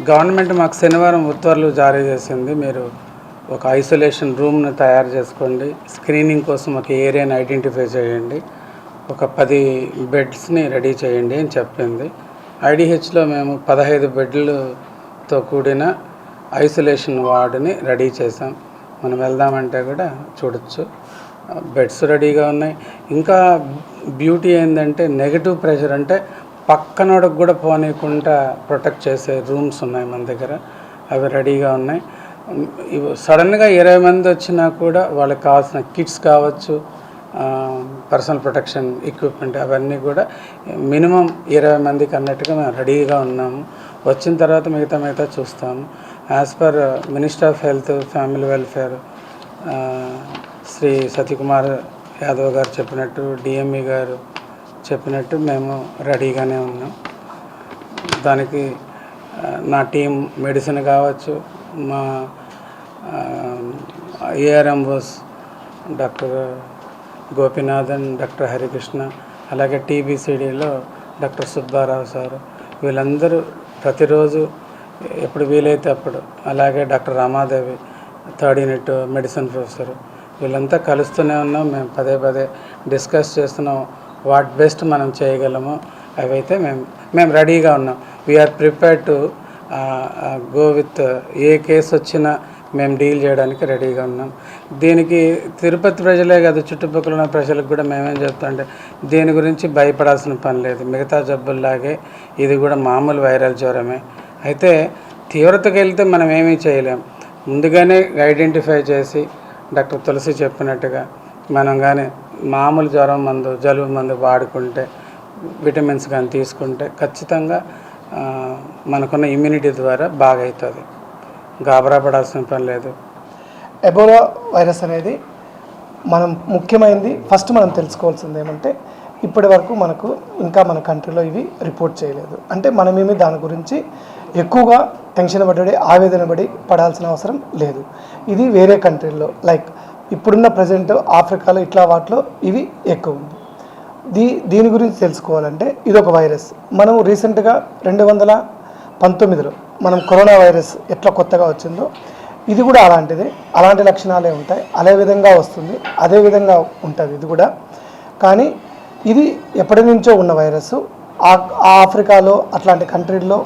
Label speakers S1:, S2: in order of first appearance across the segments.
S1: Government మాకు శనివారం ఉత్తర్వులు జారీ చేసింది. మీరు ఒక ఐసోలేషన్ రూమ్ను తయారు చేసుకోండి, స్క్రీనింగ్ కోసం ఒక ఏరియాని ఐడెంటిఫై చేయండి, ఒక 10 బెడ్స్ని రెడీ చేయండి అని చెప్పింది. ఐడిహెచ్లో మేము 15 బెడ్లతో కూడిన ఐసోలేషన్ వార్డుని రెడీ చేసాం. మనం వెళ్దామంటే కూడా చూడొచ్చు, బెడ్స్ రెడీగా ఉన్నాయి. ఇంకా బ్యూటీ ఏంటంటే నెగిటివ్ ప్రెషర్, అంటే పక్కనోడికి కూడా పోనీయకుండా ప్రొటెక్ట్ చేసే రూమ్స్ ఉన్నాయి మన దగ్గర, అవి రెడీగా ఉన్నాయి. సడన్గా 20 మంది వచ్చినా కూడా వాళ్ళకి కావాల్సిన కిట్స్ కావచ్చు, పర్సనల్ ప్రొటెక్షన్ ఎక్విప్మెంట్, అవన్నీ కూడా మినిమం 20 మందికి అన్నట్టుగా మేము రెడీగా ఉన్నాము. వచ్చిన తర్వాత మిగతా చూస్తాము. As per minister of health family welfare Shri Satyakumar Yadav గారు చెప్పినట్టు, డిఎంఈ గారు చెప్పినట్టు మేము రెడీగానే ఉన్నాం. దానికి నా టీం మెడిసిన్ కావచ్చు, మా ఏఆర్ఎంఓస్ డాక్టర్ గోపినాథన్, డాక్టర్ హరికృష్ణ, అలాగే టీబీసీడీలో డాక్టర్ సుబ్బారావు సారు, వీళ్ళందరూ ప్రతిరోజు ఎప్పుడు వీలైతే అప్పుడు, అలాగే doctor Ramadevi 3rd unit medicine professor, వీళ్ళంతా కలుస్తూనే ఉన్నాం. మేము పదే డిస్కస్ చేస్తున్నాం వాట్ బెస్ట్ మనం చేయగలమో అవైతే మేము రెడీగా ఉన్నాం. We're prepared to go with ఏ కేసు వచ్చినా మేము డీల్ చేయడానికి రెడీగా ఉన్నాం. దీనికి తిరుపతి ప్రజలే కాదు, చుట్టుపక్కల ఉన్న ప్రజలకు కూడా మేమేం చెప్తామంటే, దీని గురించి భయపడాల్సిన పని లేదు. మిగతా జబ్బుల్లాగే ఇది కూడా మామూలు వైరల్ జ్వరమే. అయితే తీవ్రతకు వెళ్తే మనం ఏమీ చేయలేం. ముందుగానే ఐడెంటిఫై చేసి డాక్టర్ తులసి చెప్పినట్టుగా మనం కానీ మామూలు జ్వరం మందు, జలుబు మందు వాడుకుంటే, విటమిన్స్ కానీ తీసుకుంటే ఖచ్చితంగా మనకున్న ఇమ్యూనిటీ ద్వారా బాగా అవుతుంది. గాబరా పడాల్సిన పని లేదు.
S2: ఎబోలా వైరస్ అనేది మనం ముఖ్యమైనది ఫస్ట్ మనం తెలుసుకోవాల్సింది ఏమంటే, ఇప్పటి వరకు మనకు ఇంకా మన కంట్రీలో ఇవి రిపోర్ట్ చేయలేదు. అంటే మనమేమి దాని గురించి ఎక్కువగా టెన్షన్ ఆవేదన పడాల్సిన అవసరం లేదు. ఇది వేరే కంట్రీల్లో లైక్ ఇప్పుడున్న ప్రజెంట్ ఆఫ్రికాలో ఇట్లా వాటిలో ఇవి ఎక్కువ ఉంది. దీని గురించి తెలుసుకోవాలంటే ఇది ఒక వైరస్. మనం రీసెంట్గా 2019లో మనం కరోనా వైరస్ ఎట్లా కొత్తగా వచ్చిందో ఇది కూడా అలాంటిదే, అలాంటి లక్షణాలే ఉంటాయి, అదే విధంగా వస్తుంది, అదే విధంగా ఉంటుంది ఇది కూడా. కానీ ఇది ఎప్పటి నుంచో ఉన్న వైరస్. ఆఫ్రికాలో అట్లాంటి కంట్రీల్లో,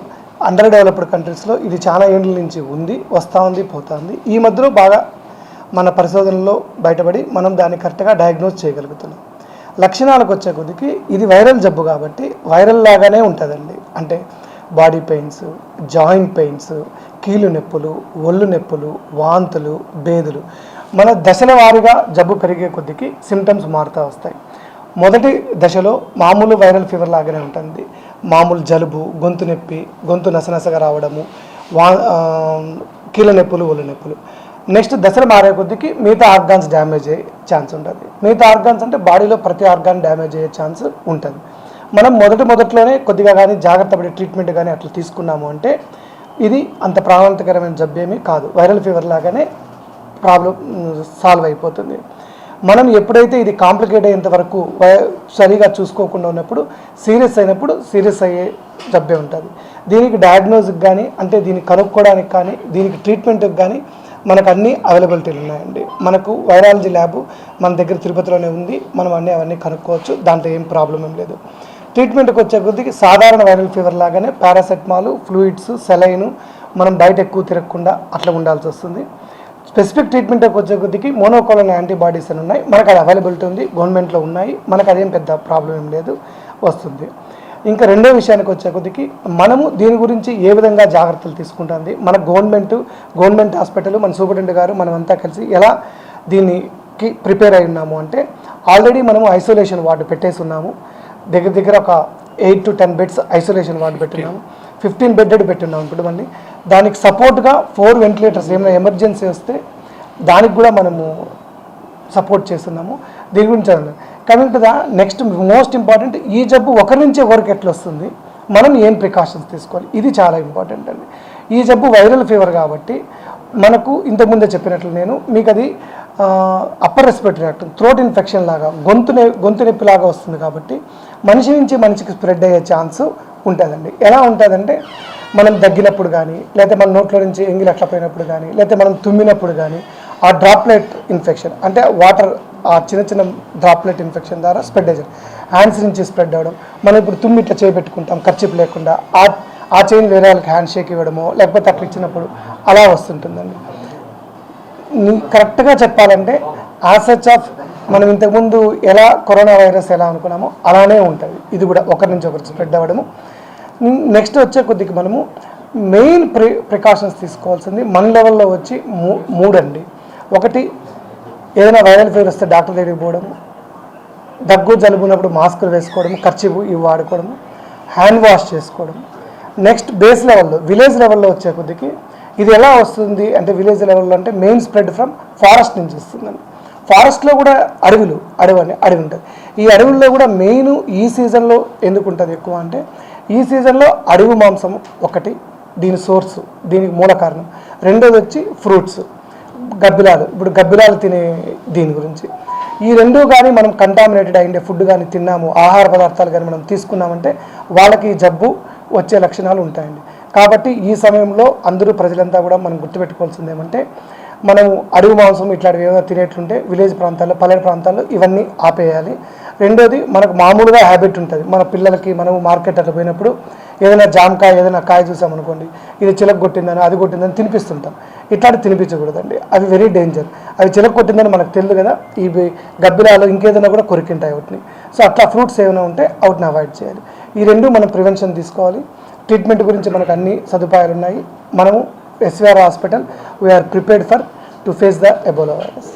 S2: అండర్ డెవలప్డ్ కంట్రీస్లో ఇది చాలా ఏళ్ళ నుంచి ఉంది, వస్తూ ఉంది, పోతుంది. ఈ మధ్యలో బాగా మన పరిశోధనలో బయటపడి మనం దాన్ని కరెక్ట్గా డయాగ్నోజ్ చేయగలుగుతున్నాం. లక్షణాలకు వచ్చే కొద్దికి ఇది వైరల్ జబ్బు కాబట్టి వైరల్ లాగానే ఉంటుందండి. అంటే బాడీ పెయిన్స్, జాయింట్ పెయిన్స్, కీలు నొప్పులు, ఒళ్ళు నొప్పులు, వాంతులు, బేదులు, మన దశల వారీగా జబ్బు పెరిగే కొద్దికి సిమ్టమ్స్ మారుతూ వస్తాయి. మొదటి దశలో మామూలు వైరల్ ఫీవర్ లాగానే ఉంటుంది. మామూలు జలుబు, గొంతు నొప్పి, గొంతు నసనసగా రావడము, కీళ్ళ నొప్పులు, ఒళ్ళు నొప్పులు. నెక్స్ట్ దశలు మారే కొద్దికి మిగతా ఆర్గాన్స్ డ్యామేజ్ అయ్యే ఛాన్స్ ఉంటుంది. మిగతా ఆర్గాన్స్ అంటే బాడీలో ప్రతి ఆర్గాన్ డ్యామేజ్ అయ్యే ఛాన్స్ ఉంటుంది. మనం మొదట్లోనే కొద్దిగా కానీ జాగ్రత్త పడి ట్రీట్మెంట్ కానీ అట్లా తీసుకున్నాము అంటే ఇది అంత ప్రాణాంతకరమైన జబ్బేమీ కాదు, వైరల్ ఫీవర్ లాగానే ప్రాబ్లం సాల్వ్ అయిపోతుంది. మనం ఎప్పుడైతే ఇది కాంప్లికేట్ అయ్యేంత వరకు సరిగా చూసుకోకుండా ఉన్నప్పుడు సీరియస్ అయ్యే జబ్బే ఉంటుంది. దీనికి డయాగ్నోస్కి కానీ, అంటే దీన్ని కనుక్కోవడానికి కానీ, దీనికి ట్రీట్మెంట్కి కానీ మనకు అన్ని అవైలబిలిటీలు ఉన్నాయండి. మనకు వైరాలజీ ల్యాబ్ మన దగ్గర తిరుపతిలోనే ఉంది. మనం అవన్నీ కనుక్కోవచ్చు, దాంట్లో ఏం ప్రాబ్లం ఏం లేదు. ట్రీట్మెంట్కి వచ్చే కొద్దికి సాధారణ వైరల్ ఫీవర్ లాగానే పారాసెటమాల్, ఫ్లూయిడ్స్, సెలైన్, మనం బయట ఎక్కువ తిరగకుండా అట్లా ఉండాల్సి వస్తుంది. స్పెసిఫిక్ ట్రీట్మెంట్కి వచ్చే కొద్దికి మోనోకోలన్ యాంటీబాడీస్ అని ఉన్నాయి, మనకు అది అవైలబిలిటీ ఉంది, గవర్నమెంట్లో ఉన్నాయి, మనకు అదేం పెద్ద ప్రాబ్లం ఏం లేదు, వస్తుంది. ఇంకా రెండో విషయానికి వచ్చే కొద్దికి మనము దీని గురించి ఏ విధంగా జాగ్రత్తలు తీసుకుంటుంది మన గవర్నమెంట్ హాస్పిటల్, మన సూపరింటెండెంట్ గారు, మనమంతా కలిసి ఎలా దీనికి ప్రిపేర్ అయి ఉన్నాము అంటే, ఆల్రెడీ మనము ఐసోలేషన్ వార్డు పెట్టేసి ఉన్నాము. దగ్గర ఒక 8 to 10 బెడ్స్ ఐసోలేషన్ వార్డు పెట్టినాము, 15 బెడ్డెడ్ పెట్టున్నాము. ఇప్పుడు మళ్ళీ దానికి సపోర్ట్గా 4 వెంటిలేటర్స్, ఏమైనా ఎమర్జెన్సీ వస్తే దానికి కూడా మనము సపోర్ట్ చేస్తున్నాము. దీని గురించి coming to the next most important, ఈ జబ్బు ఒకరి నుంచి ఒకరికి ఎట్లా వస్తుంది, మనం ఏం ప్రికాషన్స్ తీసుకోవాలి, ఇది చాలా ఇంపార్టెంట్ అండి. ఈ జబ్బు వైరల్ ఫీవర్ కాబట్టి మనకు ఇంతకుముందే చెప్పినట్లు నేను మీకు అది upper respiratory tract, throat infection లాగా, గొంతు నొప్పి లాగా వస్తుంది కాబట్టి మనిషి నుంచి మనిషికి స్ప్రెడ్ అయ్యే ఛాన్స్ ఉంటుందండి. ఎలా ఉంటుందంటే మనం దగ్గినప్పుడు కానీ, లేకపోతే మన నోట్లో నుంచి ఎంగిలి అట్లా పోయినప్పుడు కానీ, లేకపోతే మనం తుమ్మినప్పుడు కానీ ఆ డ్రాప్లెట్ ఇన్ఫెక్షన్ అంటే వాటర్ ఆ చిన్న చిన్న డ్రాప్లెట్ ఇన్ఫెక్షన్ ద్వారా స్ప్రెడ్ అయ్యారు, హ్యాండ్స్ నుంచి స్ప్రెడ్ అవ్వడం. మనం ఇప్పుడు తుమ్మి ఇట్లా చేపెట్టుకుంటాం ఖర్చీపు లేకుండా, ఆ చైన్ వేరే వాళ్ళకి హ్యాండ్ షేక్ ఇవ్వడమో లేకపోతే అట్లా ఇచ్చినప్పుడు అలా వస్తుంటుందండి. కరెక్ట్గా చెప్పాలంటే సచ్ ఆఫ్ మనం ఇంతకుముందు ఎలా కరోనా వైరస్ ఎలా అనుకున్నామో అలానే ఉంటుంది ఇది కూడా, ఒకరి నుంచి ఒకరికి స్ప్రెడ్ అవ్వడము. నెక్స్ట్ వచ్చే కొద్దిగా మనము మెయిన్ ప్రికాషన్స్ తీసుకోవాల్సింది మన లెవెల్లో వచ్చి మూడండి. ఒకటి, ఏదైనా వైరల్ ఫీవర్ వస్తే డాక్టర్ దగ్గరికి పోవడము, దగ్గు జలుబున్నప్పుడు మాస్కులు వేసుకోవడము, ఖర్చీపు ఇవి వాడుకోవడము, హ్యాండ్ వాష్ చేసుకోవడం. నెక్స్ట్ బేస్ లెవెల్లో విలేజ్ లెవెల్లో వచ్చే కొద్దికి ఇది ఎలా వస్తుంది అంటే విలేజ్ లెవెల్లో అంటే మెయిన్ స్ప్రెడ్ ఫ్రమ్ ఫారెస్ట్ నుంచి వస్తుందండి. ఫారెస్ట్లో కూడా అడవి ఉంటుంది. ఈ అడవుల్లో కూడా మెయిన్ ఈ సీజన్లో ఎందుకు ఉంటుంది ఎక్కువ అంటే ఈ సీజన్లో అడవి మాంసం ఒకటి దీని సోర్సు, దీనికి మూల కారణం. రెండోది వచ్చి ఫ్రూట్స్, గబ్బిలాలు. ఇప్పుడు గబ్బిలాలు తినే దీని గురించి ఈ రెండు కానీ మనం కంటామినేటెడ్ అయ్యే ఫుడ్ కానీ తిన్నాము, ఆహార పదార్థాలు కానీ మనం తీసుకున్నామంటే వాళ్ళకి జబ్బు వచ్చే లక్షణాలు ఉంటాయండి. కాబట్టి ఈ సమయంలో అందరూ ప్రజలంతా కూడా మనం గుర్తుపెట్టుకోవాల్సింది ఏమంటే మనం అడవి మాంసం ఇట్లాంటివి ఏమైనా తినేట్లుంటే విలేజ్ ప్రాంతాల్లో పల్లె ప్రాంతాల్లో ఇవన్నీ ఆపేయాలి. రెండోది, మనకు మామూలుగా హ్యాబిట్ ఉంటుంది, మన పిల్లలకి మనము మార్కెట్ అట్లా పోయినప్పుడు ఏదైనా జామకాయ ఏదైనా కాయ చూసామనుకోండి, ఇది చిలక కొట్టిందని అది కొట్టిందని తినిపిస్తుంటాం. ఇట్లాంటి తినిపించకూడదండి, అవి వెరీ డేంజర్. అవి చిలక కొట్టిందని మనకు తెలియదు కదా, ఈ గబ్బిలాలు ఇంకేదైనా కూడా కొరికింటాయి వాటిని. సో అట్లా ఫ్రూట్స్ ఏమైనా ఉంటే వాటిని అవాయిడ్ చేయాలి. ఈ రెండు మనం ప్రివెన్షన్ తీసుకోవాలి. ట్రీట్మెంట్ గురించి మనకు అన్ని సదుపాయాలు ఉన్నాయి. మనము SVR hospital we're prepared to face the Ebola virus.